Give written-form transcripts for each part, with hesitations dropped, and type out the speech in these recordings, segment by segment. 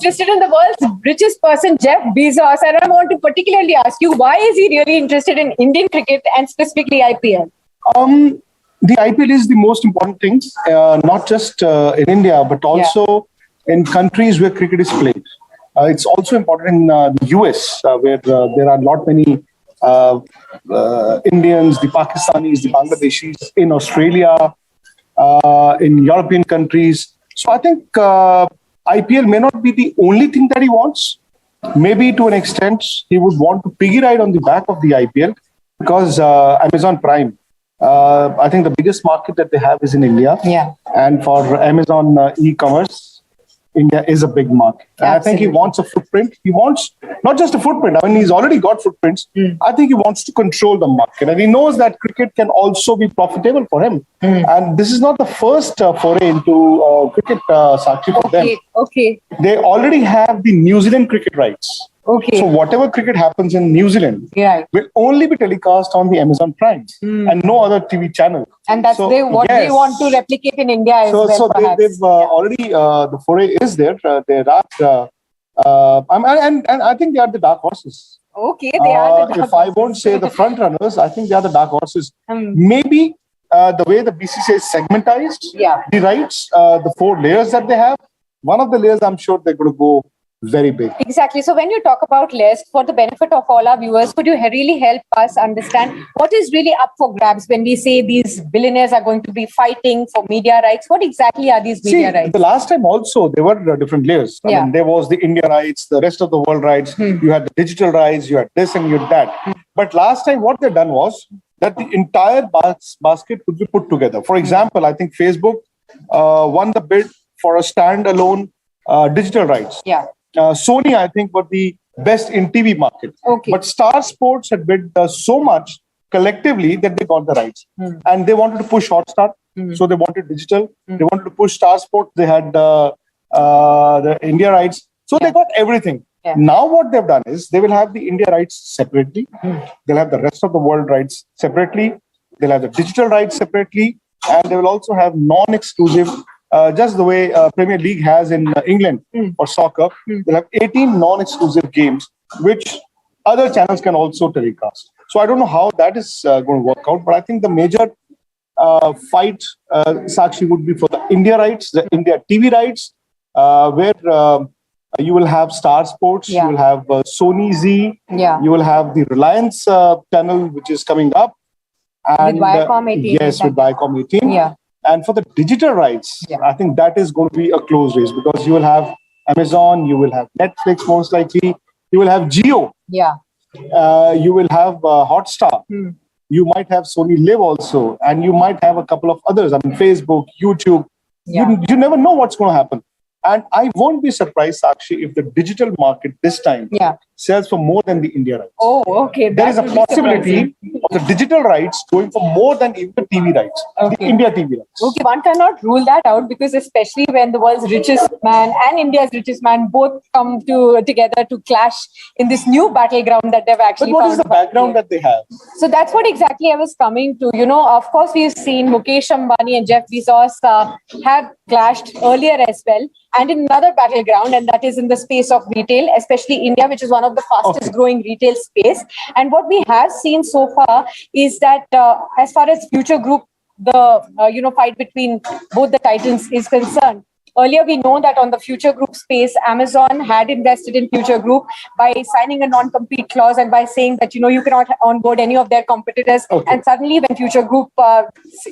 interested in the world's richest person, Jeff Bezos, and I want to particularly ask you, why is he really interested in Indian cricket and specifically IPL? The IPL is the most important thing, not just in India, but also in countries where cricket is played. It's also important in the US, where there are not many Indians, the Pakistanis, the Bangladeshis, in Australia, in European countries. So I think IPL may not be the only thing that he wants. Maybe to an extent, he would want to piggy ride on the back of the IPL because Amazon Prime, I think the biggest market that they have is in India. Yeah. And for Amazon e-commerce, India is a big market. And I think he wants a footprint. He wants not just a footprint. I mean, he's already got footprints. I think he wants to control the market. And he knows that cricket can also be profitable for him. And this is not the first foray into cricket, Sakshi, for them. Okay. They already have the New Zealand cricket rights. Okay. So whatever cricket happens in New Zealand will only be telecast on the Amazon Prime and no other TV channel. And that's they want to replicate in India as well. So they've already, the foray is there. There are, and I think they are the dark horses. Okay, they are the dark If I won't say the front runners, I think they are the dark horses. Maybe the way the BCCI is segmentized, the rights, the 4 layers that they have, one of the layers I'm sure they're going to go very big. Exactly. So when you talk about layers, for the benefit of all our viewers, could you really help us understand what is really up for grabs when we say these billionaires are going to be fighting for media rights? What exactly are these media rights? The last time also, there were different layers. I mean, there was the India rights, the rest of the world rights. You had the digital rights, you had this and you had that. But last time what they done was that the entire basket could be put together. For example, I think Facebook won the bid for a standalone digital rights. Sony, I think, were the best in TV market. But Star Sports had bid so much collectively that they got the rights. And they wanted to push Hotstar. So they wanted digital. They wanted to push Star Sports. They had the India rights. So they got everything. Now what they've done is they will have the India rights separately. They'll have the rest of the world rights separately. They'll have the digital rights separately. And they will also have non-exclusive, just the way Premier League has in England for soccer. They'll have 18 non-exclusive games, which other channels can also telecast. So I don't know how that is going to work out, but I think the major fight, Sakshi, would be for the India rights, the India TV rights, where you will have Star Sports, you will have Sony Z, you will have the Reliance channel, which is coming up. And, with Viacom 18. Yes, with Viacom 18. And for the digital rights, I think that is going to be a close race because you will have Amazon, you will have Netflix most likely, you will have Jio, you will have Hotstar, you might have Sony Live also, and you might have a couple of others. I mean, Facebook, YouTube. You never know what's going to happen. And I won't be surprised, Sakshi, if the digital market this time sells for more than the India rights. Oh, okay. There is a possibility of the digital rights going for more than even the TV rights, the India TV rights. Okay, one cannot rule that out because especially when the world's richest man and India's richest man both come together to clash in this new battleground that they've actually But what is the background that they have? So that's what exactly I was coming to. You know, of course, we've seen Mukesh Ambani and Jeff Bezos have clashed earlier as well. And in another battleground, and that is in the space of retail, especially India, which is one of the fastest growing retail space. And what we have seen so far is that as far as Future Group, the fight between both the titans is concerned, earlier we know that on the Future Group space, Amazon had invested in Future Group by signing a non-compete clause and by saying that, you cannot onboard any of their competitors. And suddenly when Future Group,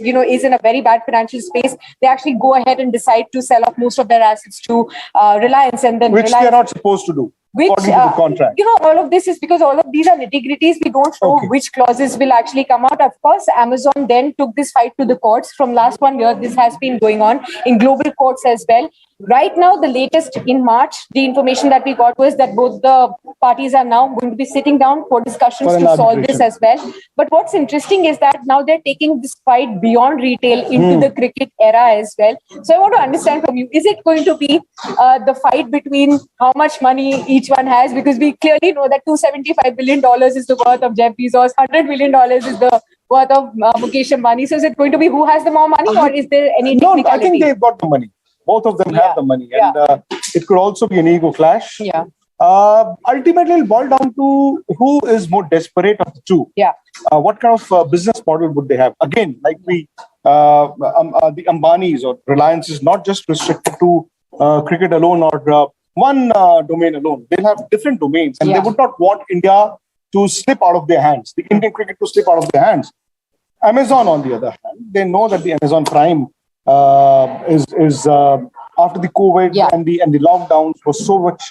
is in a very bad financial space, they actually go ahead and decide to sell off most of their assets to Reliance. And then which they're not supposed to do. According to the contract. All of this is because all of these are nitty-gritties. We don't know which clauses will actually come out. Of course, Amazon then took this fight to the courts. From last 1 year, this has been going on in global courts as well. Right now, the latest in March, the information that we got was that both the parties are now going to be sitting down for discussions to solve this as well. But what's interesting is that now they're taking this fight beyond retail into the cricket era as well. So I want to understand from you, is it going to be the fight between how much money each one has? Because we clearly know that $275 billion is the worth of Jeff Bezos, $100 billion is the worth of Mukesh Ambani. So is it going to be who has the more money, or is there any technicality? No, I think they've got the money. Both of them have the money. And It could also be an ego clash. Yeah. Ultimately, it'll boil down to who is more desperate of the two. Yeah. What kind of business model would they have? Again, like the Ambanis or Reliance is not just restricted to cricket alone or one domain alone. They'll have different domains, and they would not want India to slip out of their hands, the Indian cricket to slip out of their hands. Amazon, on the other hand, they know that the Amazon Prime is after the COVID and the lockdowns was so much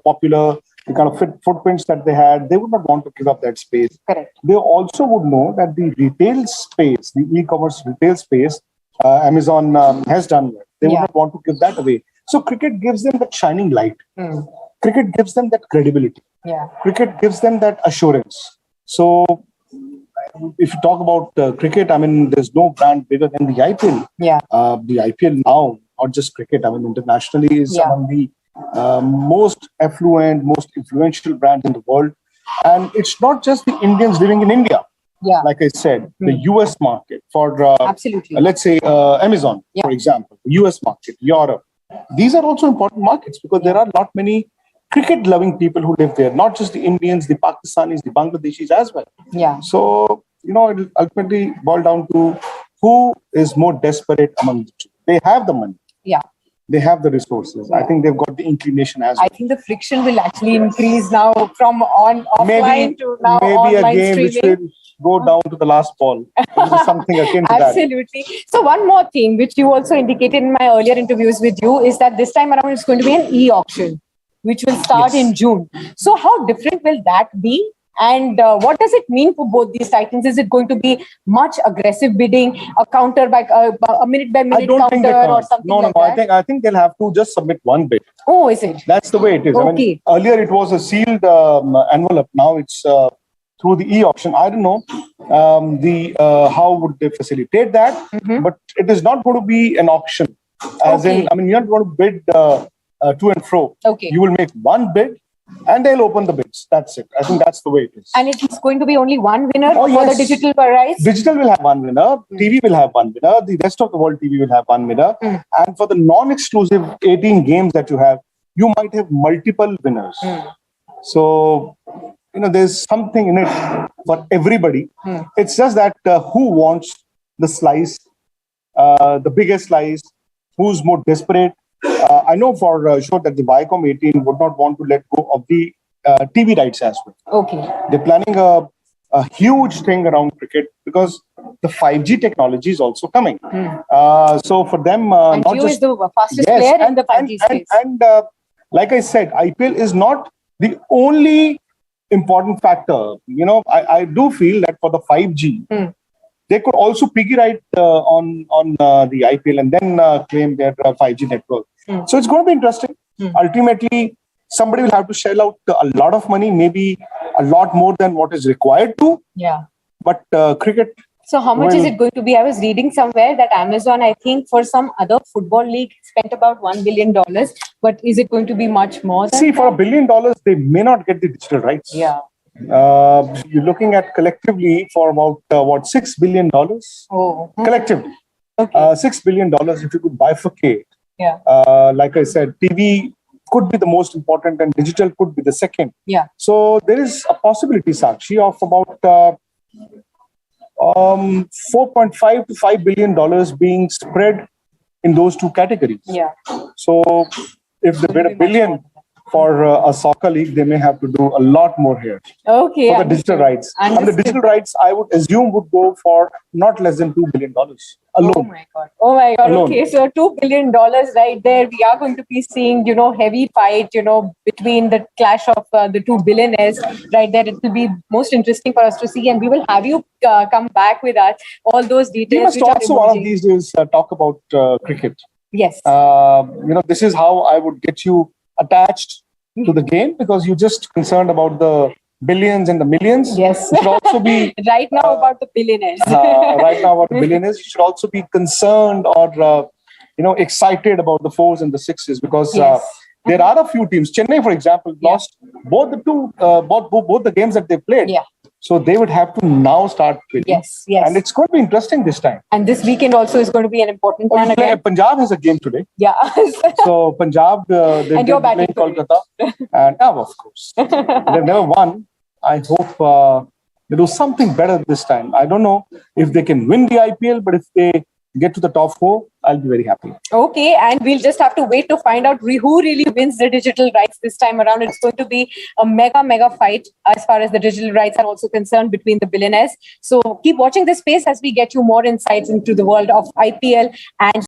popular, the kind of footprints that they had, they would not want to give up that space. Correct. They also would know that the retail space, the e-commerce retail space, Amazon has done well. They would not want to give that away. So cricket gives them that shining light. Cricket gives them that credibility. Cricket gives them that assurance. So if you talk about cricket, I mean, there's no brand bigger than the IPL. The IPL now, not just cricket, I mean, internationally is among the most affluent, most influential brands in the world. And it's not just the Indians living in India. Like I said, the US market for, let's say, Amazon, for example, the US market, Europe. These are also important markets because there are not many cricket-loving people who live there, not just the Indians, the Pakistanis, the Bangladeshis as well. So, it'll ultimately boil down to who is more desperate among the two. They have the money. They have the resources. I think they've got the inclination as well. I think the friction will actually increase now from offline to now maybe online a game streaming. which will go down to the last ball. Something akin to that. Absolutely. So one more thing, which you also indicated in my earlier interviews with you, is that this time around it's going to be an e-auction, which will start in June. So how different will that be? And what does it mean for both these titans? Is it going to be much aggressive bidding, a counter by a minute by minute counter or something like that? I think they'll have to just submit one bid. Oh, is it? That's the way it is. Okay. I mean, earlier it was a sealed envelope. Now it's through the e-auction. I don't know how would they facilitate that, but it is not going to be an auction. As in, I mean, you're not going to bid to and fro. You will make one bid and they'll open the bids. That's it. I think that's the way it is. And it is going to be only one winner for the digital rights? Digital will have one winner. TV will have one winner. The rest of the world TV will have one winner. And for the non-exclusive 18 games that you have, you might have multiple winners. So, there's something in it for everybody. It's just that who wants the slice, the biggest slice, who's more desperate. I know for sure that the Viacom 18 would not want to let go of the TV rights as well. They're planning a huge thing around cricket because the 5G technology is also coming. So for them, and not you just is the fastest player in the 5G space. And like I said, IPL is not the only important factor. I do feel that for the 5G, they could also piggy right on the IPL and then claim their 5G network. So it's going to be interesting. Ultimately, somebody will have to shell out a lot of money, maybe a lot more than what is required to. But cricket. So how much is it going to be? I was reading somewhere that Amazon, I think, for some other football league, spent about $1 billion. But is it going to be much more than for $1 billion, they may not get the digital rights. You're looking at collectively for about $6 billion collectively. $6 billion if you could bifurcate. Like I said, TV could be the most important and digital could be the second. So there is a possibility, Sakshi, of about $4.5 to $5 billion being spread in those two categories. So if they bid $1 billion for a soccer league, they may have to do a lot more here. For the digital rights. And the digital rights, I would assume, would go for not less than $2 billion alone. Oh my God. Alone. Okay, so $2 billion right there. We are going to be seeing, heavy fight, between the clash of the two billionaires right there. It will be most interesting for us to see. And we will have you come back with us, all those details. We must also one of these days talk about cricket. Yes. This is how I would get you attached to the game because you're just concerned about the billions and the millions. Yes. You should also be right now about the billionaires. Right now about the billionaires. You should also be concerned or excited about the fours and the sixes because there are a few teams. Chennai, for example, lost both the games that they played. So they would have to now start bidding. Yes, yes. And it's going to be interesting this time. And this weekend also is going to be an important one again. Punjab has a game today. Yeah. So Punjab, they're playing Kolkata. And of course, they've never won. I hope they do something better this time. I don't know if they can win the IPL, but if they get to the top 4, I'll be very happy. Okay, and we'll just have to wait to find out who really wins the digital rights this time around. It's going to be a mega fight as far as the digital rights are also concerned between the billionaires. So keep watching this space as we get you more insights into the world of IPL and